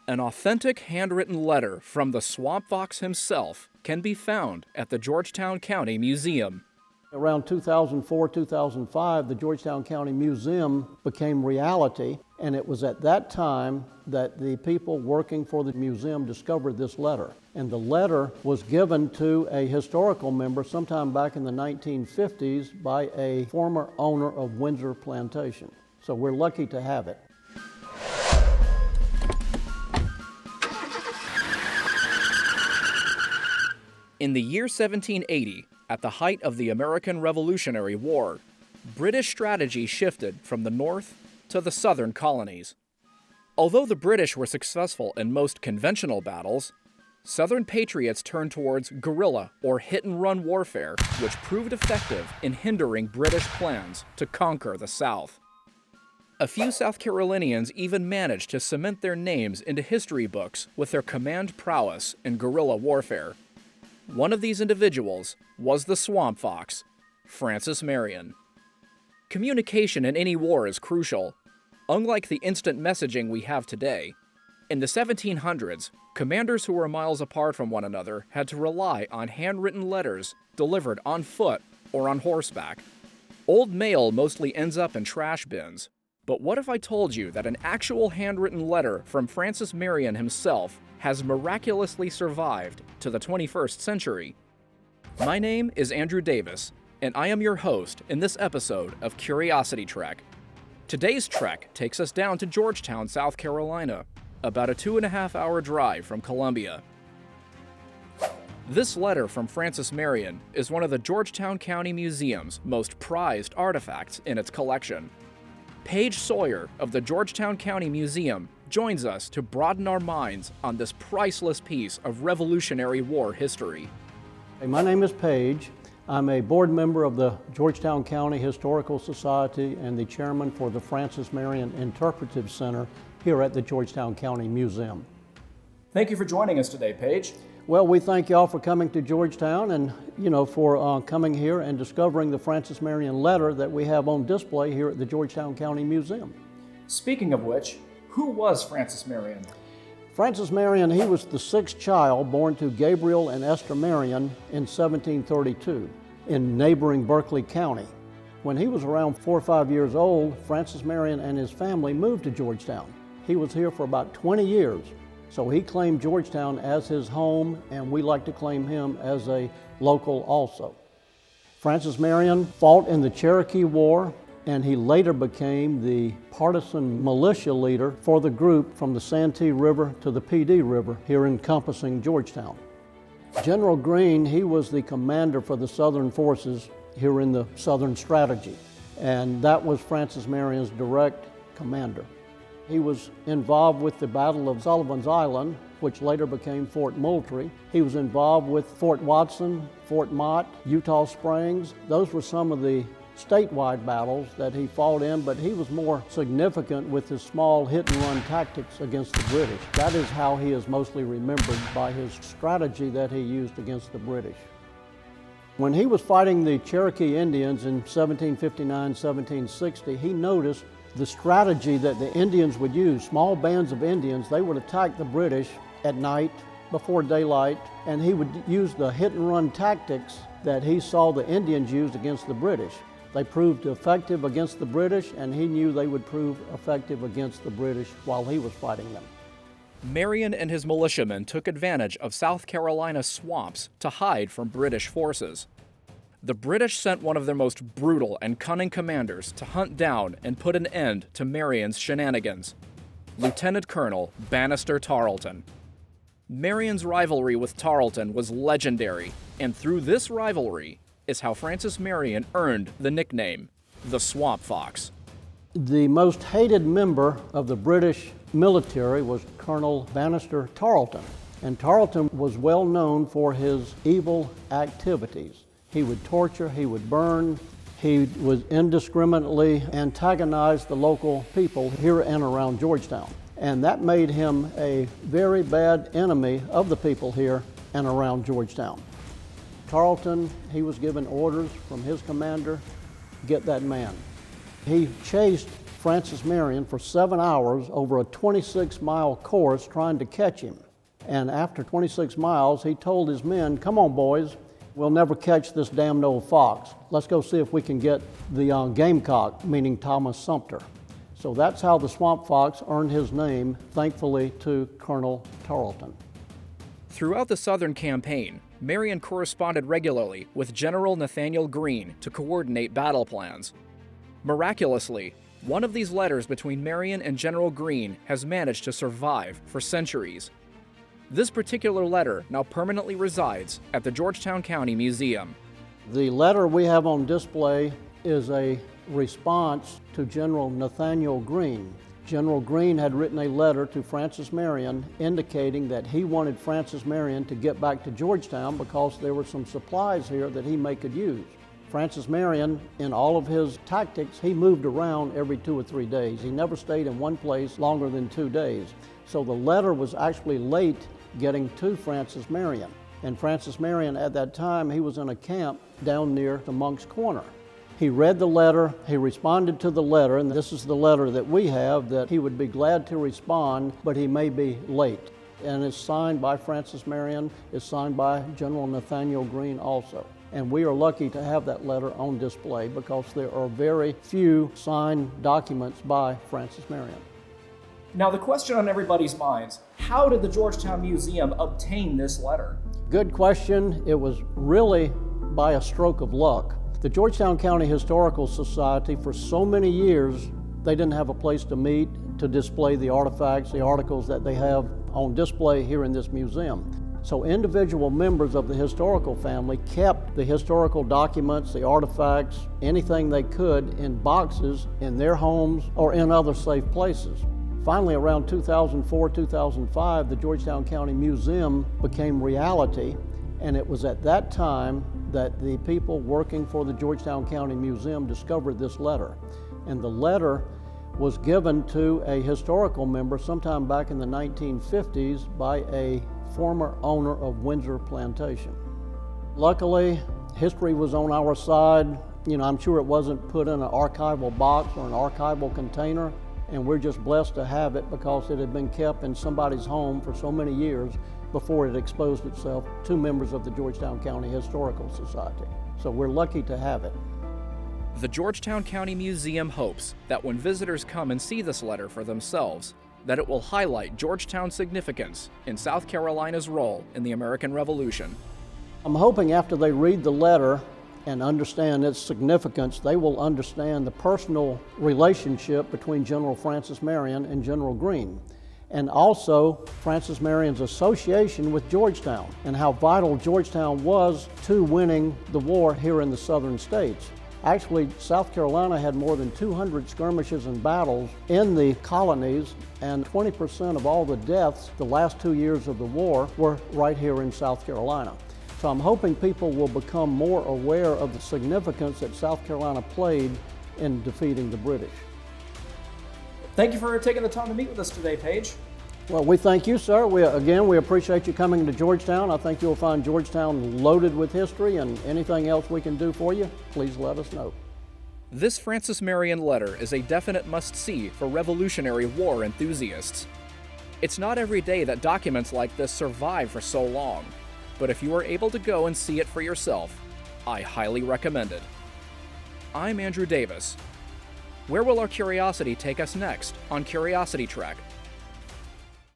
An authentic handwritten letter from the Swamp Fox himself can be found at the Georgetown County Museum. Around 2004, 2005, the Georgetown County Museum became reality, and it was at that time that the people working for the museum discovered this letter. And the letter was given to a historical member sometime back in the 1950s by a former owner of Windsor Plantation. So we're lucky to have it. In the year 1780, at the height of the American Revolutionary War, British strategy shifted from the north to the southern colonies. Although the British were successful in most conventional battles, Southern patriots turned towards guerrilla or hit-and-run warfare, which proved effective in hindering British plans to conquer the South. A few South Carolinians even managed to cement their names into history books with their command prowess in guerrilla warfare. One of these individuals was the Swamp Fox, Francis Marion. Communication in any war is crucial. Unlike the instant messaging we have today, in the 1700s, commanders who were miles apart from one another had to rely on handwritten letters delivered on foot or on horseback. Old mail mostly ends up in trash bins, but what if I told you that an actual handwritten letter from Francis Marion himself has miraculously survived to the 21st century? My name is Andrew Davis, and I am your host in this episode of Curiosity Trek. Today's trek takes us down to Georgetown, South Carolina, about a 2.5-hour drive from Columbia. This letter from Francis Marion is one of the Georgetown County Museum's most prized artifacts in its collection. Paige Sawyer of the Georgetown County Museum joins us to broaden our minds on this priceless piece of Revolutionary War history. Hey, my name is Paige. I'm a board member of the Georgetown County Historical Society and the chairman for the Francis Marion Interpretive Center here at the Georgetown County Museum. Thank you for joining us today, Paige. Well, we thank y'all for coming to Georgetown and, for coming here and discovering the Francis Marion letter that we have on display here at the Georgetown County Museum. Speaking of which, who was Francis Marion? Francis Marion, he was the sixth child born to Gabriel and Esther Marion in 1732 in neighboring Berkeley County. When he was around 4 or 5 years old, Francis Marion and his family moved to Georgetown. He was here for about 20 years, so he claimed Georgetown as his home, and we like to claim him as a local also. Francis Marion fought in the Cherokee War, and he later became the partisan militia leader for the group from the Santee River to the PD River here encompassing Georgetown. General Greene, he was the commander for the Southern forces here in the Southern Strategy, and that was Francis Marion's direct commander. He was involved with the Battle of Sullivan's Island, which later became Fort Moultrie. He was involved with Fort Watson, Fort Mott, Eutaw Springs. Those were some of the statewide battles that he fought in, but he was more significant with his small hit-and-run tactics against the British. That is how he is mostly remembered, by his strategy that he used against the British. When he was fighting the Cherokee Indians in 1759, 1760, he noticed the strategy that the Indians would use. Small bands of Indians, they would attack the British at night, before daylight, and he would use the hit-and-run tactics that he saw the Indians use against the British. They proved effective against the British, and he knew they would prove effective against the British while he was fighting them. Marion and his militiamen took advantage of South Carolina's swamps to hide from British forces. The British sent one of their most brutal and cunning commanders to hunt down and put an end to Marion's shenanigans, Lieutenant Colonel Bannister Tarleton. Marion's rivalry with Tarleton was legendary, and through this rivalry is how Francis Marion earned the nickname, the Swamp Fox. The most hated member of the British military was Colonel Bannister Tarleton, and Tarleton was well known for his evil activities. He would torture, he would burn, he would indiscriminately antagonize the local people here and around Georgetown. And that made him a very bad enemy of the people here and around Georgetown. Tarleton, he was given orders from his commander, get that man. He chased Francis Marion for 7 hours over a 26-mile course trying to catch him. And after 26 miles, he told his men, "Come on, boys, we'll never catch this damned old fox. Let's go see if we can get the gamecock," meaning Thomas Sumter. So that's how the swamp fox earned his name, thankfully to Colonel Tarleton. Throughout the Southern campaign, Marion corresponded regularly with General Nathanael Greene to coordinate battle plans. Miraculously, one of these letters between Marion and General Greene has managed to survive for centuries. This particular letter now permanently resides at the Georgetown County Museum. The letter we have on display is a response to General Nathanael Greene. General Greene had written a letter to Francis Marion indicating that he wanted Francis Marion to get back to Georgetown because there were some supplies here that he could use. Francis Marion, in all of his tactics, he moved around every 2 or 3 days. He never stayed in one place longer than 2 days. So the letter was actually late getting to Francis Marion. And Francis Marion, at that time, he was in a camp down near the Monk's Corner. He read the letter, he responded to the letter, and this is the letter that we have, that he would be glad to respond, but he may be late. And it's signed by Francis Marion, it's signed by General Nathanael Greene also. And we are lucky to have that letter on display because there are very few signed documents by Francis Marion. Now, the question on everybody's minds, how did the Georgetown Museum obtain this letter? Good question. It was really by a stroke of luck. The Georgetown County Historical Society, for so many years, they didn't have a place to meet to display the artifacts, the articles that they have on display here in this museum. So individual members of the historical family kept the historical documents, the artifacts, anything they could in boxes in their homes or in other safe places. Finally, around 2004, 2005, the Georgetown County Museum became reality, and it was at that time that the people working for the Georgetown County Museum discovered this letter. And the letter was given to a historical member sometime back in the 1950s by a former owner of Windsor Plantation. Luckily, history was on our side. I'm sure it wasn't put in an archival box or an archival container, and we're just blessed to have it because it had been kept in somebody's home for so many years before it exposed itself to members of the Georgetown County Historical Society. So we're lucky to have it. The Georgetown County Museum hopes that when visitors come and see this letter for themselves, that it will highlight Georgetown's significance in South Carolina's role in the American Revolution. I'm hoping after they read the letter and understand its significance, they will understand the personal relationship between General Francis Marion and General Greene, and also Francis Marion's association with Georgetown and how vital Georgetown was to winning the war here in the southern states. Actually, South Carolina had more than 200 skirmishes and battles in the colonies, and 20% of all the deaths the last 2 years of the war were right here in South Carolina. So I'm hoping people will become more aware of the significance that South Carolina played in defeating the British. Thank you for taking the time to meet with us today, Paige. Well, we thank you, sir. We appreciate you coming to Georgetown. I think you'll find Georgetown loaded with history, and anything else we can do for you, please let us know. This Francis Marion letter is a definite must-see for Revolutionary War enthusiasts. It's not every day that documents like this survive for so long, but if you are able to go and see it for yourself, I highly recommend it. I'm Andrew Davis. Where will our curiosity take us next on Curiosity Trek?